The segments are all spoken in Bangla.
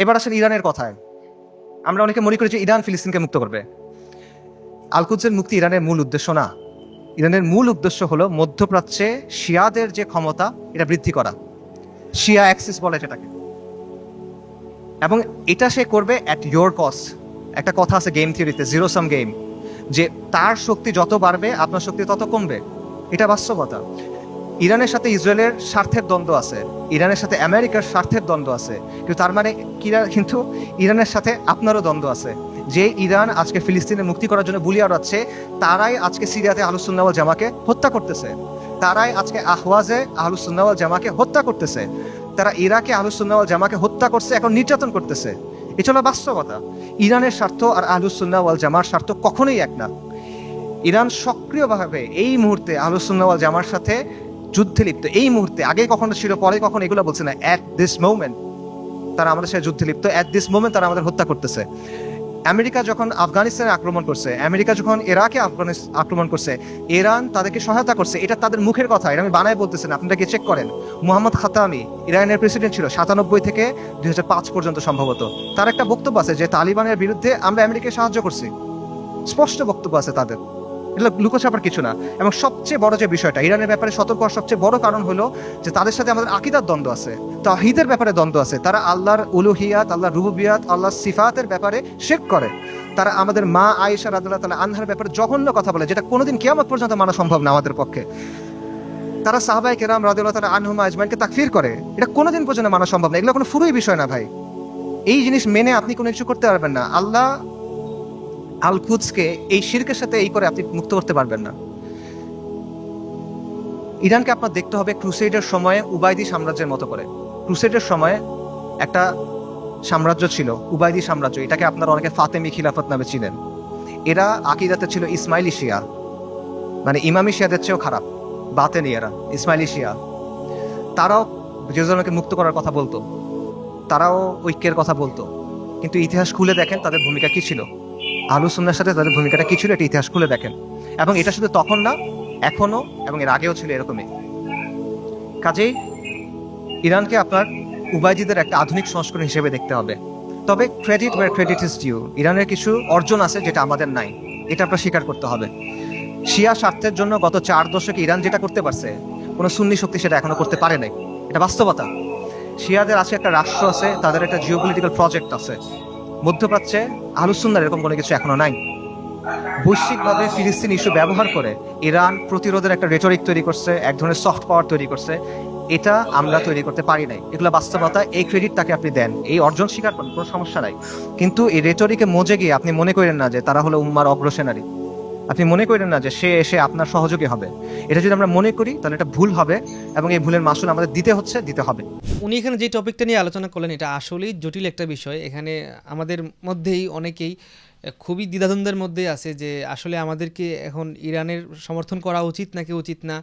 এবার আসেন ইরানের কথায়। আমরা অনেকে মনে করি যে ইরান ফিলিস্তিনকে মুক্ত করবে। আল কুদসের মুক্তি ইরানের মূল উদ্দেশ্য না। ইরানের মূল উদ্দেশ্য হলো মধ্যপ্রাচ্যে শিয়াদের যে ক্ষমতা এটা বৃদ্ধি করা, শিয়া অ্যাক্সিস বলে যেটাকে, এবং এটা সে করবে অ্যাট ইয়োর কস্ট। একটা কথা আছে গেম থিওরিতে, জিরো সাম গেম, যে তার শক্তি যত বাড়বে আপনার শক্তি তত কমবে। এটা বাস্তবতা। ইরানের সাথে ইসরায়েলের স্বার্থের দ্বন্দ্ব আছে, ইরানের সাথে আমেরিকার স্বার্থের দ্বন্দ্ব আছে, কিন্তু তার মানে কিন্তু ইরানের সাথে আপনারও দ্বন্দ্ব আছে। যে ইরান আজকে ফিলিস্তিনের মুক্তি করার জন্য বুলি আওড়াচ্ছে, তারাই আজকে সিরিয়াতে আহলুস সুন্নাহ ওয়াল জামাকে হত্যা করতেছে, তারাই আজকে আহওয়াজে আহলুস সুন্নাহ ওয়াল জামাকে হত্যা করতেছে, তারা ইরাকে আহলুস সুন্নাহ ওয়াল জামাকে হত্যা করছে, এখন নির্যাতন করতেছে। এটা হলো বাস্তবতা। ইরানের স্বার্থ আর আহলুস সুন্নাহ ওয়াল জামার স্বার্থ কখনোই এক না। ইরান সক্রিয়ভাবে এই মুহূর্তে আহলুস সুন্নাহ ওয়াল জামার সাথে যুদ্ধে লিপ্ত। এই মুহূর্তে, আগে কখনো ছিল, পরে কখনো এগুলো বলছে না, অ্যাট দিস মোমেন্ট তারা আমাদের সাথে যুদ্ধে লিপ্ত, অ্যাট দিস মোমেন্ট তারা আমাদের হত্যা করতেছে। আমেরিকা যখন আফগানিস্তানে আক্রমণ করছে, আমেরিকা যখন ইরাকে আক্রমণ করছে, ইরান তাদেরকে সহায়তা করছে। এটা তাদের মুখের কথা, এটা আমি বানায় বলতেছি না, আপনারা গিয়ে চেক করেন। মোহাম্মদ খাতামি ইরানের প্রেসিডেন্ট ছিল 97 থেকে 2005 পর্যন্ত সম্ভবত। তার একটা বক্তব্য আছে যে তালিবানের বিরুদ্ধে আমরা আমেরিকাকে সাহায্য করছি, স্পষ্ট বক্তব্য আছে তাদের, এগুলো লুকোছাপার কিছু না। এবং সবচেয়ে বড় যে বিষয়টা, ইরানের ব্যাপারে সতর্ক হওয়ার সবচেয়ে বড় কারণ হলো যে তাদের সাথে আমাদের আকীদার দ্বন্দ্ব আছে, তাওহীদের ব্যাপারে দ্বন্দ্ব আছে। তারা আল্লাহর উলুহিয়াত, আল্লাহর রুবুবিয়াত, আল্লাহর সিফাতের ব্যাপারে শিরক করে। তারা আমাদের মা আয়েশা রাদিয়াল্লাহু তাআলা আনহার ব্যাপারে জঘন্য কথা বলে, যেটা কোনোদিন কিয়ামত পর্যন্ত মানা সম্ভব না আমাদের পক্ষে। তারা সাহাবায়ে কেরাম রাদিয়াল্লাহু তাআলা আনহুম আজমাইনকে তাকফির করে, এটা কোনোদিন পর্যন্ত মানা সম্ভব না। এগুলো কোনো ফুরুই বিষয় না ভাই। এই জিনিস মেনে আপনি কোনো কিছু করতে পারবেন না। আল্লাহ আল কুদসকে এই শিরকের সাথে এই করে আপনি মুক্ত করতে পারবেন না। ইরানকে আপনার দেখতে হবে ক্রুসেডের সময়ে উবাইদি সাম্রাজ্যের মতো করে। ক্রুসেডের সময়ে একটা সাম্রাজ্য ছিল, উবাইদি সাম্রাজ্য। এটাকে আপনারা অনেকে ফাতেমি খিলাফত নামে চিনেন। এরা আকিদাতে ছিল ইসমাইলি শিয়া, মানে ইমামি শিয়াদের চেয়েও খারাপ, বাতেনি এরা, ইসমাইলি শিয়া। তারাও জেরুজালেমকে মুক্ত করার কথা বলতো, তারাও ঐক্যের কথা বলতো, কিন্তু ইতিহাস খুলে দেখেন তাদের ভূমিকা কি ছিল, আহলুস সুন্নাহর সাথে তাদের ভূমিকাটা কি ছিল, এটা ইতিহাস খুলে দেখেন। এবং এটা শুধু তখন না, এখনো এবং এর আগেও ছিল এরকমই। কাজেই ইরানকে আপনার উবাইদিদের একটা আধুনিক সংস্করণ হিসেবে দেখতে হবে। তবে credit wire credit is due, ইরানের কিছু অর্জন আছে যেটা আমাদের নাই, এটা আপনার স্বীকার করতে হবে। শিয়া স্বার্থের জন্য গত 4 দশকে ইরান যেটা করতে পারছে, কোনো সুন্নি শক্তি সেটা এখনো করতে পারে নাই, এটা বাস্তবতা। শিয়াদের আছে একটা রাষ্ট্র আছে, তাদের একটা জিওপলিটিক্যাল প্রজেক্ট আছে। মধ্যপ্রাচ্যে আহলুস সুন্নাহর এরকম কোনো কিছু এখনো নাই। বৈশ্বিকভাবে ফিলিস্তিন ইস্যু ব্যবহার করে ইরান প্রতিরোধের একটা রেটরিক তৈরি করছে, এক ধরনের সফট পাওয়ার তৈরি করছে। এটা আমরা তৈরি করতে পারি নাই, এগুলো বাস্তবতা। এই ক্রেডিট তাকে আপনি দেন, এই অর্জন স্বীকার করেন, কোনো সমস্যা নাই। কিন্তু এই রেটরিকে মজে গিয়ে আপনি মনে করেন না যে তারা হলো উম্মার অগ্রসেনারী, আপনি মনে করেন না যে সে এসে আপনার সহযোগী হবে। এটা যদি আমরা মনে করি তাহলে এটা ভুল হবে, এবং এই ভুলের মাসুল আমাদের দিতে হবে। উনি এখানে যে টপিকটা নিয়ে আলোচনা করলেন এটা আসলেই জটিল একটা বিষয়। এখানে আমাদের মধ্যেই অনেকেই খুবই দ্বিধাদ্বন্দ্বের মধ্যে আছে যে আসলে আমাদেরকে এখন ইরানের সমর্থন করা উচিত নাকি উচিত না।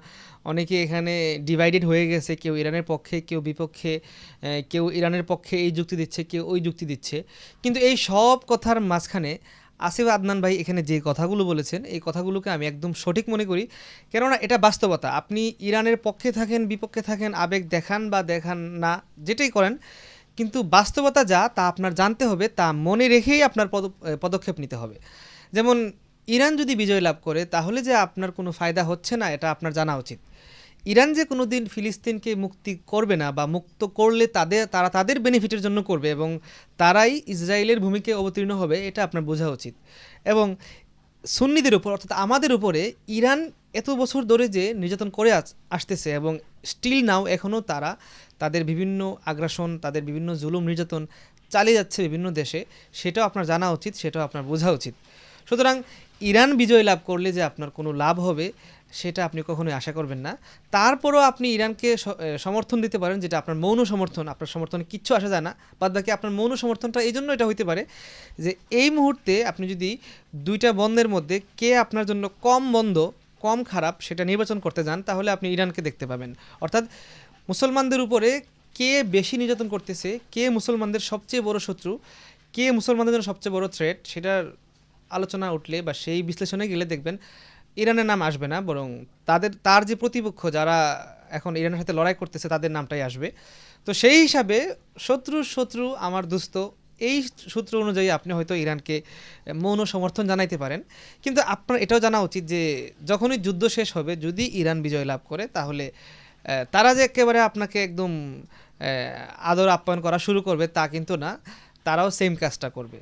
অনেকে এখানে ডিভাইডেড হয়ে গেছে, কেউ ইরানের পক্ষে, কেউ বিপক্ষে, কেউ ইরানের পক্ষে এই যুক্তি দিচ্ছে, কেউ ওই যুক্তি দিচ্ছে। কিন্তু এই সব কথার মাঝখানে আসিফ আদনান ভাই এখানে যে কথাগুলো বলেছেন, এই কথাগুলোকে আমি একদম সঠিক মনে করি। কেননা এটা বাস্তবতা। আপনি ইরানের পক্ষে থাকেন, বিপক্ষে থাকেন, আবেগ দেখান বা দেখান না, যেটাই করেন, কিন্তু বাস্তবতা যা তা আপনার জানতে হবে, তা মনে রেখেই আপনার পদক্ষেপ নিতে হবে। যেমন ইরান যদি বিজয় লাভ করে তাহলে যে আপনার কোনো ফায়দা হচ্ছে না এটা আপনার জানা উচিত। ইরান যে কোনো দিন ফিলিস্তিনকে মুক্তি করবে না, বা মুক্ত করলে তারা তাদের বেনিফিটের জন্য করবে এবং তারাই ইসরায়েলের ভূমিকায় অবতীর্ণ হবে, এটা আপনার বোঝা উচিত। এবং সুন্নিদের উপর, অর্থাৎ আমাদের উপরে ইরান এত বছর ধরে যে নির্যাতন করে আসতেছে এবং স্টিল নাও এখনও তারা তাদের বিভিন্ন আগ্রাসন, তাদের বিভিন্ন জুলুম নির্যাতন চালিয়ে যাচ্ছে বিভিন্ন দেশে, সেটাও আপনার জানা উচিত, সেটাও আপনার বোঝা উচিত। সুতরাং ইরান বিজয় লাভ করলে যে আপনার কোনো লাভ হবে সেটা আপনি কখনোই আশা করবেন না। তারপরও আপনি ইরানকে সমর্থন দিতে পারেন, যেটা আপনার মৌন সমর্থন, আপনার সমর্থনে কিচ্ছু আসা যায় না। বাদ বাকি আপনার মৌন সমর্থনটা এই জন্য এটা হইতে পারে যে এই মুহূর্তে আপনি যদি দুইটা বন্ধের মধ্যে কে আপনার জন্য কম মন্দ, কম খারাপ সেটা নির্বাচন করতে যান, তাহলে আপনি ইরানকে দেখতে পাবেন। অর্থাৎ মুসলমানদের উপরে কে বেশি নির্যাতন করতেছে, কে মুসলমানদের সবচেয়ে বড় শত্রু, কে মুসলমানদের জন্য সবচেয়ে বড় থ্রেট, সেটার আলোচনা উঠলে বা সেই বিশ্লেষণে গেলে দেখবেন ইরানের নাম আসবে না, বরং তার যে প্রতিপক্ষ যারা এখন ইরানের সাথে লড়াই করতেছে তাদের নামটাই আসবে। তো সেই হিসাবে শত্রুর শত্রু আমার দোস্ত, এই সূত্র অনুযায়ী আপনি হয়তো ইরানকে মৌন সমর্থন জানাইতে পারেন, কিন্তু আপনার এটাও জানা উচিত যে যখনই যুদ্ধ শেষ হবে, যদি ইরান বিজয় লাভ করে, তাহলে তারা যে একেবারে আপনাকে একদম আদর আপ্যায়ন করা শুরু করবে তা কিন্তু না, তারাও সেম কাজটা করবে।